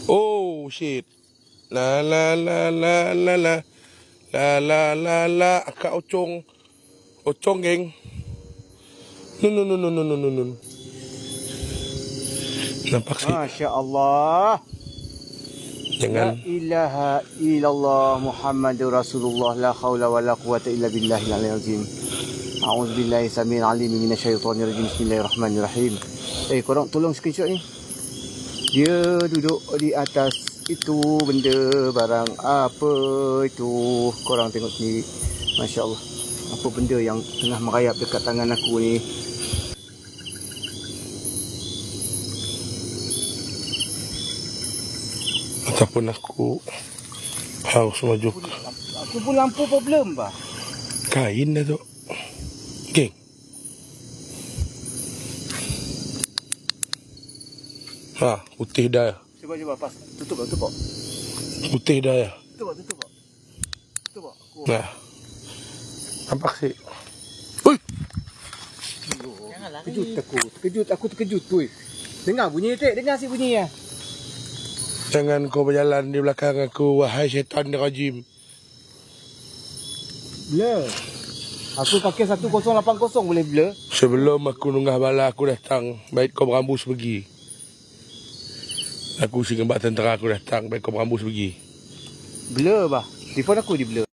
Oh shit. La la la la la la. La la la la. Kak Ocong. Ocong geng. Nun. Nampak sih. Masya Allah. Jangan. La ilaha illallah Muhammadur Rasulullah. La khawla wa la quwata illa billahil aliyyil azim. A'udzubillahi samil alim minasyaitonir rajim. Bismillahirrahmanirrahim. Korang tolong screenshot ni. Dia duduk di atas itu benda barang apa itu. Korang tengok sendiri. Masya Allah. Apa benda yang tengah merayap dekat tangan aku ni. Ataupun aku harus maju. Aku pun lampu problem bah. Kain dah tu. Geng. Ha, putih dah. Cuba pas. Tutup. Putih dah ya. Tutup. Nah. Nampak sih. Oi. Terkejut aku terkejut tu. Dengar bunyi tek, dengar si bunyi ya. Jangan kau berjalan di belakang aku, wahai syaitan rajim. Blur. Aku pakai 1080 boleh blur. Sebelum aku nunggah bala aku datang, baik kau berambus pergi. Aku si gembat tentera aku datang, baik kau berambus pergi. Blur bah. Telefon aku di blur.